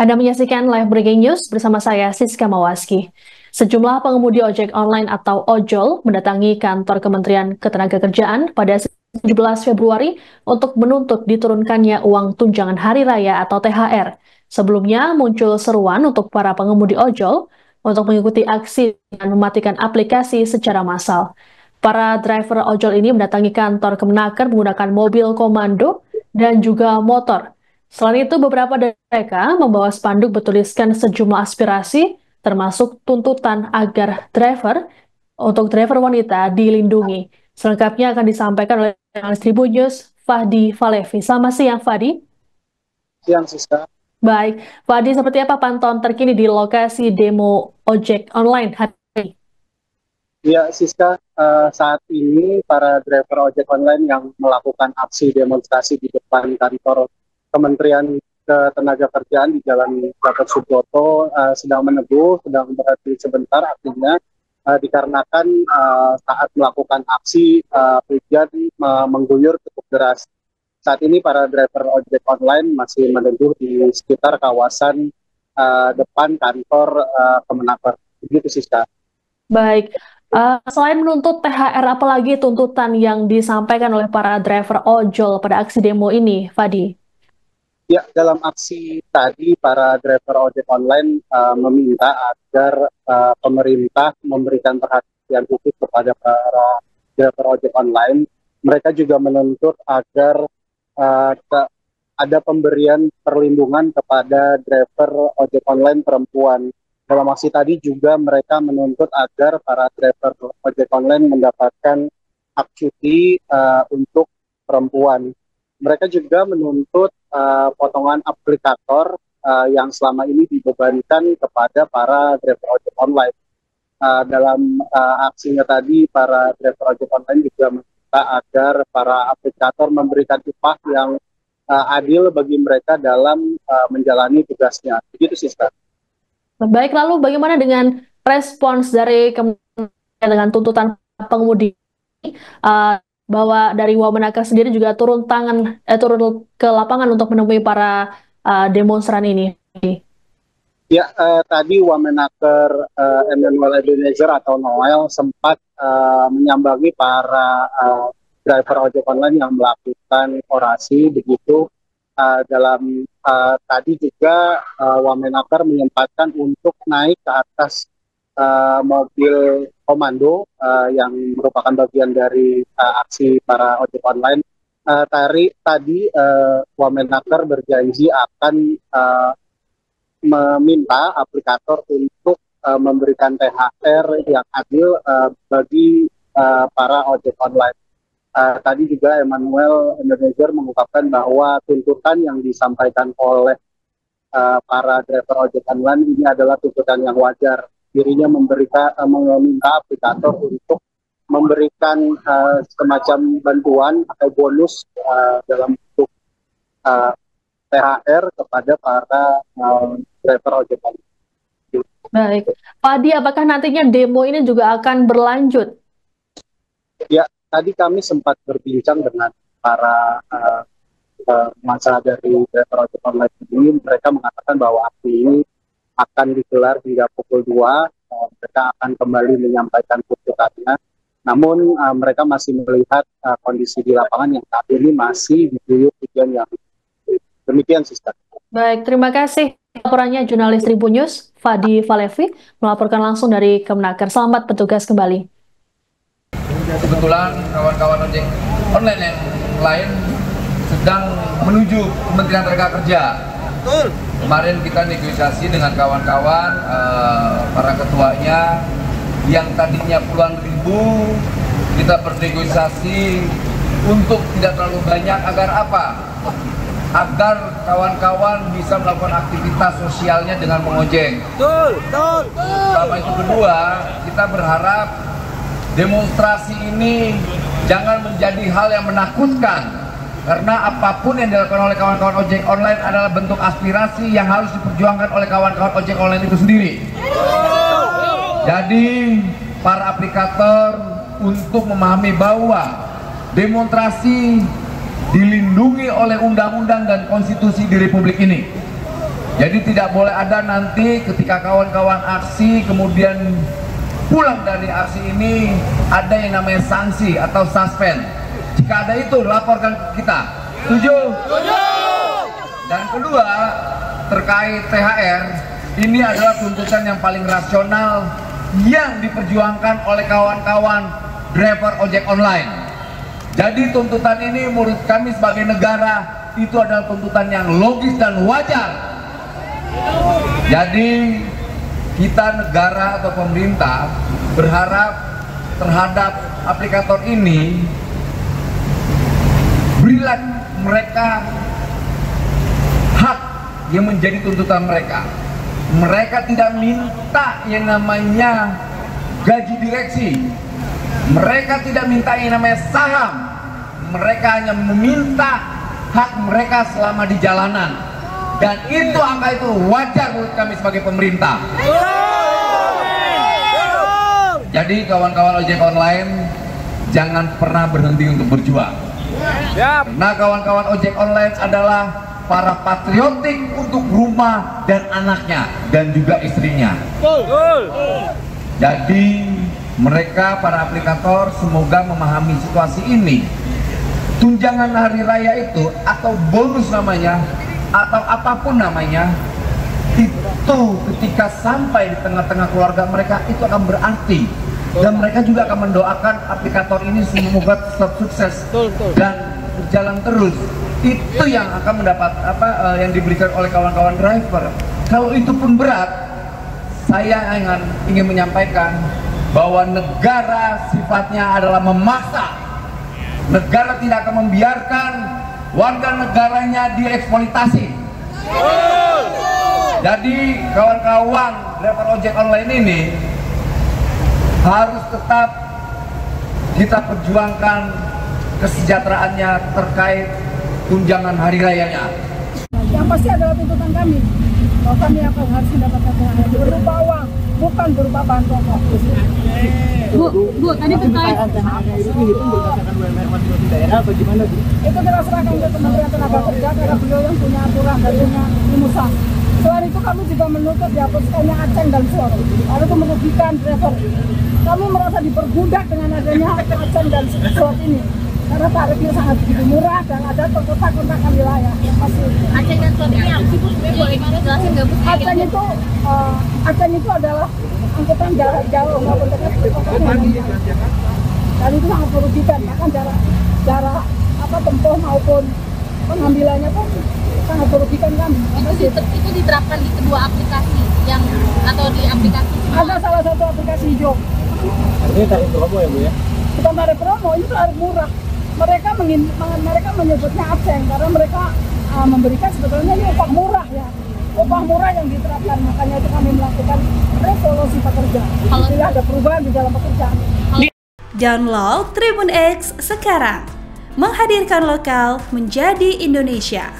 Anda menyaksikan live breaking news bersama saya Siska Mawaski. Sejumlah pengemudi ojek online atau ojol mendatangi kantor Kementerian Ketenagakerjaan pada 17 Februari untuk menuntut diturunkannya uang tunjangan hari raya atau THR. Sebelumnya muncul seruan untuk para pengemudi ojol untuk mengikuti aksi dan mematikan aplikasi secara massal. Para driver ojol ini mendatangi kantor Kemenaker menggunakan mobil komando dan juga motor. Selain itu, beberapa dari mereka membawa spanduk bertuliskan sejumlah aspirasi, termasuk tuntutan agar driver wanita dilindungi. Selengkapnya akan disampaikan oleh jurnalis Tribun News, Fahdi Falevi. Selamat siang, Fahdi. Siang, Siska. Baik, Fahdi, seperti apa pantauan terkini di lokasi demo ojek online hari ini? Ya, Siska, saat ini para driver ojek online yang melakukan aksi demonstrasi di depan kantor Kementerian Ketenagakerjaan di Jalan Gatot Subroto sedang meneguh, sedang berhenti sebentar, artinya dikarenakan saat melakukan aksi hujan mengguyur cukup deras. Saat ini para driver ojek online masih meneguh di sekitar kawasan depan kantor Kemenaker. Begitu, Siska. Baik, selain menuntut THR, apalagi tuntutan yang disampaikan oleh para driver ojol pada aksi demo ini, Fadi? Ya, dalam aksi tadi para driver ojek online meminta agar pemerintah memberikan perhatian khusus kepada para driver ojek online. Mereka juga menuntut agar ada pemberian perlindungan kepada driver ojek online perempuan. Dalam aksi tadi juga mereka menuntut agar para driver ojek online mendapatkan hak cuti untuk perempuan. Mereka juga menuntut potongan aplikator yang selama ini dibebankan kepada para driver ojek online. Dalam aksinya tadi, para driver ojek online juga meminta agar para aplikator memberikan upah yang adil bagi mereka dalam menjalani tugasnya. Begitu, Siska. Baik, lalu bagaimana dengan respons dari dengan tuntutan pengemudi bahwa dari Wamenaker sendiri juga turun ke lapangan untuk menemui para demonstran ini? Ya, tadi Wamenaker Emmanuel Ebenezer atau Noel sempat menyambangi para driver ojek online yang melakukan orasi. Begitu dalam tadi juga Wamenaker menyempatkan untuk naik ke atas mobil komando yang merupakan bagian dari aksi para ojek online. Tadi Wamenaker berjanji akan meminta aplikator untuk memberikan THR yang adil bagi para ojek online. Tadi juga Emmanuel Ebenezer mengungkapkan bahwa tuntutan yang disampaikan oleh para driver ojek online ini adalah tuntutan yang wajar. Dirinya meminta aplikator untuk memberikan semacam bantuan atau bonus dalam bentuk THR kepada para driver ojek online. Baik, Fadi, apakah nantinya demo ini juga akan berlanjut? Ya, tadi kami sempat berbincang dengan para masa dari driver ojek online ini. Mereka mengatakan bahwa aksi ini akan digelar hingga pukul 2. Mereka akan kembali menyampaikan tuntutannya. Namun mereka masih melihat kondisi di lapangan yang saat ini masih diguyur hujan yang demikian, Sister. Baik, terima kasih laporannya jurnalis Tribun News, Fahdi Falevi, melaporkan langsung dari Kemenaker. Selamat bertugas kembali. Kebetulan kawan-kawan ojek online yang lain sedang menuju Kementerian Tenaga Betul. Kemarin kita negosiasi dengan kawan-kawan, para ketuanya yang tadinya puluhan ribu, kita bernegosiasi untuk tidak terlalu banyak. Agar apa? Agar kawan-kawan bisa melakukan aktivitas sosialnya dengan mengojek. Betul. Sama itu kedua, kita berharap demonstrasi ini jangan menjadi hal yang menakutkan, karena apapun yang dilakukan oleh kawan-kawan ojek online adalah bentuk aspirasi yang harus diperjuangkan oleh kawan-kawan ojek online itu sendiri. Jadi para aplikator untuk memahami bahwa demonstrasi dilindungi oleh undang-undang dan konstitusi di Republik ini. Jadi tidak boleh ada nanti ketika kawan-kawan aksi kemudian pulang dari aksi ini ada yang namanya sanksi atau suspend. Jika ada itu laporkan ke kita. Setuju? Setuju. Dan kedua, terkait THR, ini adalah tuntutan yang paling rasional yang diperjuangkan oleh kawan-kawan driver ojek online. Jadi tuntutan ini menurut kami sebagai negara itu adalah tuntutan yang logis dan wajar. Jadi kita negara atau pemerintah berharap terhadap aplikator ini, berilah mereka hak yang menjadi tuntutan mereka. Mereka tidak minta yang namanya gaji direksi, mereka tidak minta yang namanya saham, mereka hanya meminta hak mereka selama di jalanan. Dan itu angka itu wajar menurut kami sebagai pemerintah. Jadi kawan-kawan ojek online jangan pernah berhenti untuk berjuang. Karena kawan-kawan ojek online adalah para patriotik untuk rumah dan anaknya dan juga istrinya. Jadi mereka para aplikator semoga memahami situasi ini. Tunjangan hari raya itu atau bonus namanya atau apapun namanya, itu ketika sampai di tengah-tengah keluarga mereka itu akan berarti, dan mereka juga akan mendoakan aplikator ini semoga tetap sukses dan berjalan terus. Itu yang akan mendapat yang diberikan oleh kawan-kawan driver. Kalau itu pun berat, saya ingin menyampaikan bahwa negara sifatnya adalah memaksa. Negara tidak akan membiarkan warga negaranya dieksploitasi. Jadi kawan-kawan driver ojek online ini harus tetap kita perjuangkan kesejahteraannya terkait tunjangan hari rayanya. Yang pasti adalah tuntutan kami, bahwa kami akan harus mendapatkan THR berupa uang, bukan berupa bahan pokok. Bu, tadi terkait THR ini itu berdasarkan UMR masing-masing daerah, bagaimana Bu? Itu kita serahkan ke Kementerian Tenaga Kerja karena beliau yang punya aturan dan punya rumusan. Selain itu kami juga menuntut dihapuskannya aceng dan suap, karena itu merugikan driver. Kami merasa diperbudak dengan adanya aceng dan suap ini. Karena tarifnya sangat begitu murah dan ada kontak-kontakan wilayah yang pasti. Aceng dan suap ini apa sih Bu? Boleh dijelasin nggak Bu? Aceng itu adalah angkutan jarak jauh maupun dekat dan itu sangat merugikan, bahkan jarak tempuh maupun pengambilannya pun sangat merugikan kami. Itu diterapkan di kedua aplikasi atau di aplikasi? Ada salah satu aplikasi hijau. Ini tarif promo ya Bu ya? Bukan tarif promo, ini tarif murah. Mereka menyebutnya aceng karena mereka memberikan sebetulnya ini upah murah ya. Upah murah yang diterapkan, makanya itu kami melakukan revolusi pekerja. Jadi ada perubahan di dalam pekerjaan. Download Tribun X sekarang, menghadirkan lokal menjadi Indonesia.